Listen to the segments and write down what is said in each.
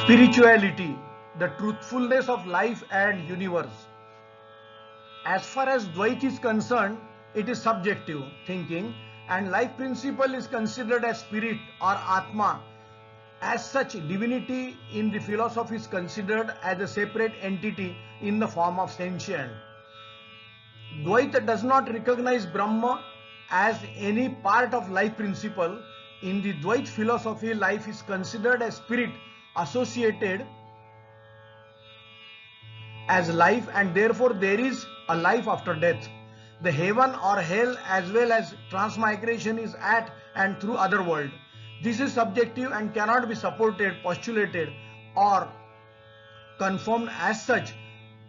Spirituality, the truthfulness of life and universe. As far as Dvait is concerned, it is subjective thinking, and life principle is considered as spirit or Atma. As such, divinity in the philosophy is considered as a separate entity in the form of sentient. Dvaita does not recognize Brahma as any part of life principle. In the Dvait philosophy, life is considered as spirit associated as life, and therefore there is a life after death. The heaven or hell as well as transmigration is at and through other world. This is subjective and cannot be supported, postulated or confirmed as such.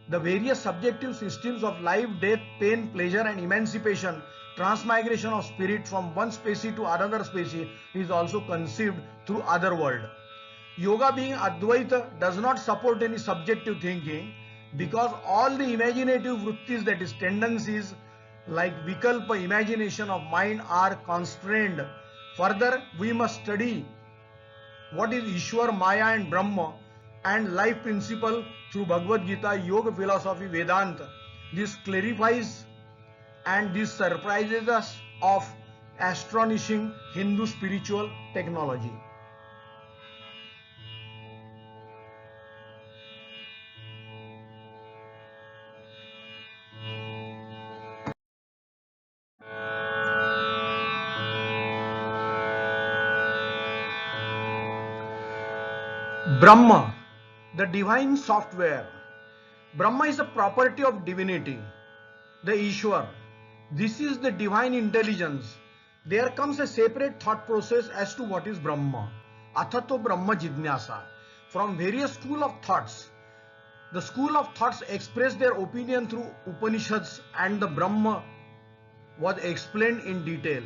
The various subjective systems of life, death, pain, pleasure and emancipation, transmigration of spirit from one species to another species is also conceived through other world. Yoga, being Advaita, does not support any subjective thinking, because all the imaginative vrittis, that is tendencies like vikalpa, imagination of mind, are constrained. Further, we must study what is Ishwar, Maya and Brahma and life principle through Bhagavad Gita, Yoga philosophy, Vedanta. This clarifies and this surprises us of astonishing Hindu spiritual technology. Brahma, the divine software. Brahma is a property of divinity, the Ishwar. This is the divine intelligence. There comes a separate thought process as to what is Brahma. Athato Brahma Jidnyasa. From various school of thoughts, the school of thoughts express their opinion through Upanishads, and the Brahma was explained in detail.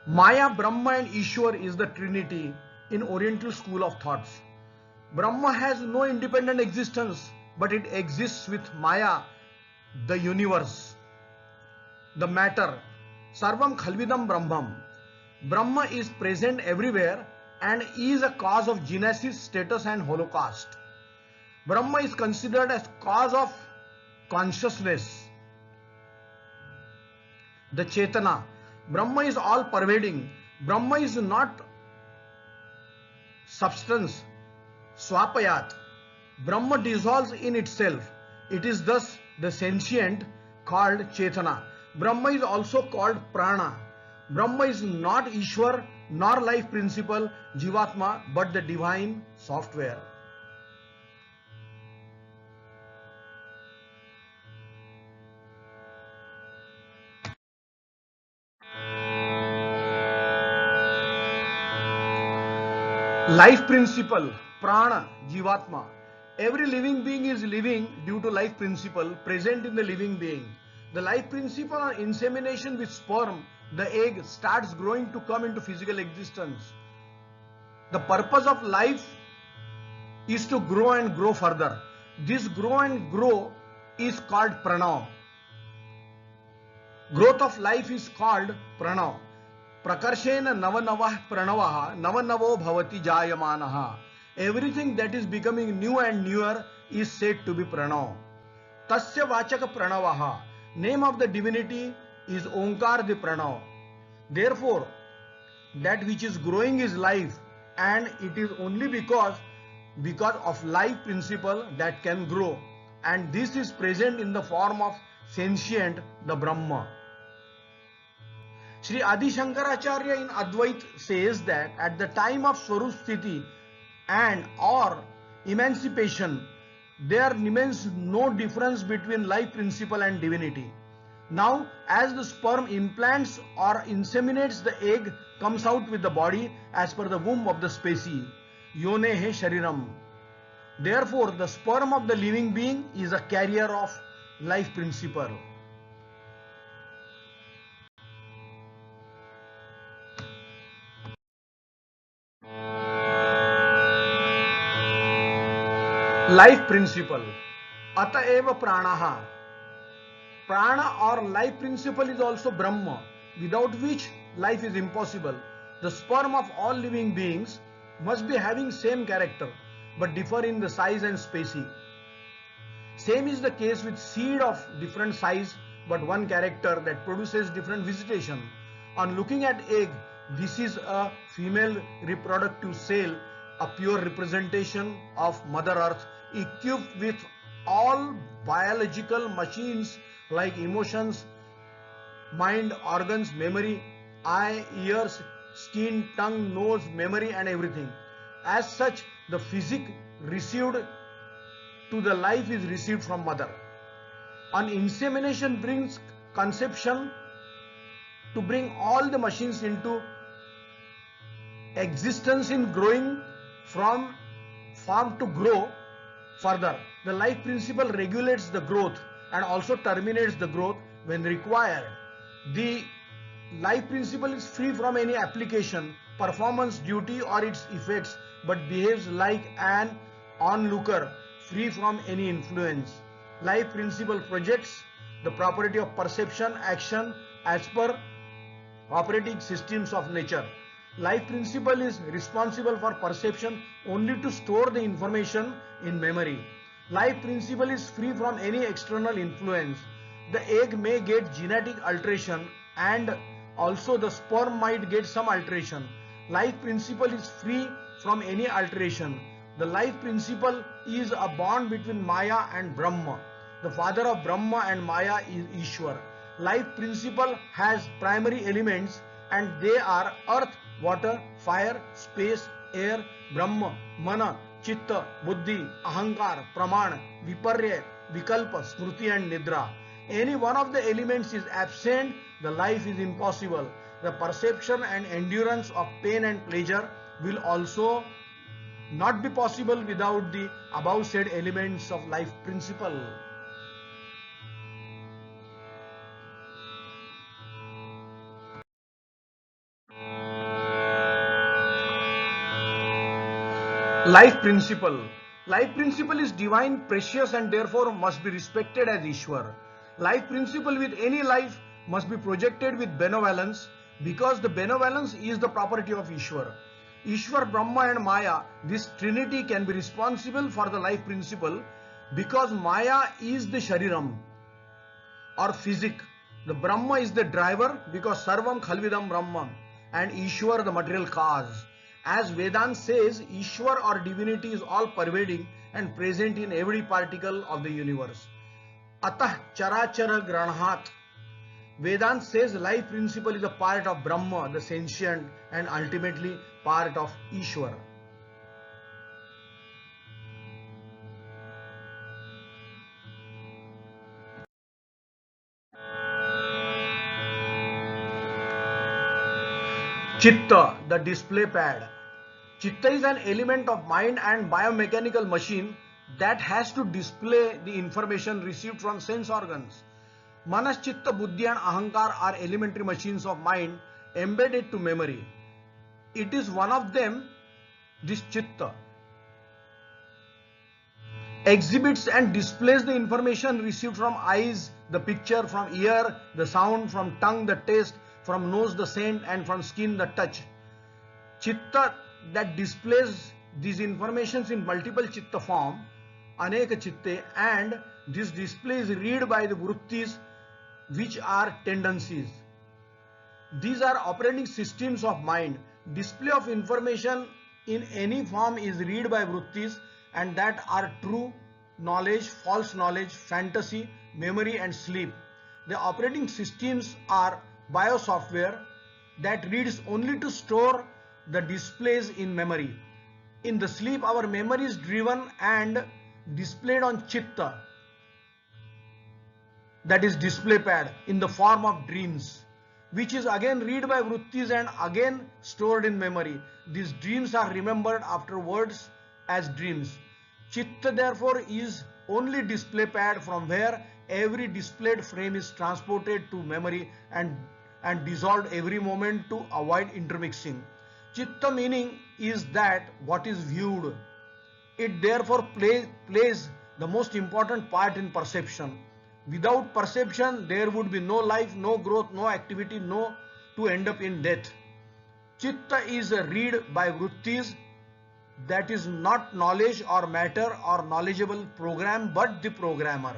Maya, Brahma and Ishwar is the trinity in Oriental school of thoughts. Brahma has no independent existence, but it exists with Maya, the universe, the matter. Sarvam Khalvidam Brahmam. Brahma is present everywhere and is a cause of genesis, status and holocaust. Brahma is considered as cause of consciousness, the Chetana. Brahma is all pervading. Brahma is not substance, swapayat. Brahma dissolves in itself. It is thus the sentient called Chetana. Brahma is also called Prana. Brahma is not Ishwar nor life principle, Jivatma, but the divine software. Life principle, Prana, Jivatma. Every living being is living due to life principle present in the living being. The life principle on insemination with sperm, the egg starts growing to come into physical existence. The purpose of life is to grow and grow further. This grow and grow is called Pranav. Growth of life is called Pranav. Prakarshena navanavah pranavaha navanavo bhavati jayamanaha. Everything that is becoming new and newer is said to be Pranav. Tasya vachaka pranavaha. Name of the divinity is Omkar the Pranav. Therefore, that which is growing is life, and it is only because of life principle that can grow, and this is present in the form of sentient, the Brahma. Sri Adi Shankaracharya in Advait says that at the time of Swarup Sthiti, and or emancipation, there remains no difference between life principle and divinity. Now, as the sperm implants or inseminates, the egg comes out with the body as per the womb of the species. Yonehe shariram. Therefore, the sperm of the living being is a carrier of life principle. Life principle. Ataeva pranaha. Prana or life principle is also Brahma, without which life is impossible. The sperm of all living beings must be having same character, but differ in the size and species. Same is the case with seed of different size, but one character that produces different vegetation. On looking at egg, this is a female reproductive cell, a pure representation of Mother Earth, equipped with all biological machines like emotions, mind, organs, memory, eye, ears, skin, tongue, nose, memory and everything. As such, the physique received to the life is received from mother. On insemination brings conception to bring all the machines into existence in growing from form to grow further. The life principle regulates the growth and also terminates the growth when required. The life principle is free from any application, performance, duty or its effects, but behaves like an onlooker, free from any influence. Life principle projects the property of perception, action as per operating systems of nature. Life principle is responsible for perception only to store the information in memory. Life principle is free from any external influence. The egg may get genetic alteration and also the sperm might get some alteration. Life principle is free from any alteration. The life principle is a bond between Maya and Brahma. The father of Brahma and Maya is Ishwar. Life principle has primary elements and they are earth, water, fire, space, air, Brahma, Mana, Chitta, Buddhi, Ahankar, Praman, Viparya, Vikalpa, Smriti and Nidra. Any one of the elements is absent, the life is impossible. The perception and endurance of pain and pleasure will also not be possible without the above said elements of life principle. Life principle. Life principle is divine, precious and therefore must be respected as Ishwar. Life principle with any life must be projected with benevolence because the benevolence is the property of Ishwar. Ishwar, Brahma and Maya, this trinity can be responsible for the life principle because Maya is the Shariram or physique. The Brahma is the driver because Sarvam Khalvidam Brahman and Ishwar the material cause. As Vedanta says, Ishwar or divinity is all pervading and present in every particle of the universe. Atah charachara granhat. Vedanta says life principle is a part of Brahma, the sentient, and ultimately part of Ishwar. Chitta, the display pad. Chitta is an element of mind and biomechanical machine that has to display the information received from sense organs. Manas, Chitta, Buddhi and Ahankar are elementary machines of mind embedded to memory. It is one of them, this Chitta, exhibits and displays the information received from eyes, the picture, from ear, the sound, from tongue, the taste, from nose, the scent, and from skin, the touch. Chitta that displays these informations in multiple chitta form, aneka chitte, and this display is read by the vrittis, which are tendencies. These are operating systems of mind. Display of information in any form is read by vrittis, and that are true knowledge, false knowledge, fantasy, memory and sleep. The operating systems are biosoftware that reads only to store the displays in memory. In the sleep, our memory is driven and displayed on chitta, that is display pad, in the form of dreams, which is again read by vrittis and again stored in memory. These dreams are remembered afterwards as dreams. Chitta therefore is only display pad from where every displayed frame is transported to memory and dissolved every moment to avoid intermixing. Chitta meaning is that what is viewed. It therefore plays the most important part in perception. Without perception, there would be no life, no growth, no activity, no to end up in death. Chitta is a read by vrittis, that is not knowledge or matter or knowledgeable program, but the programmer.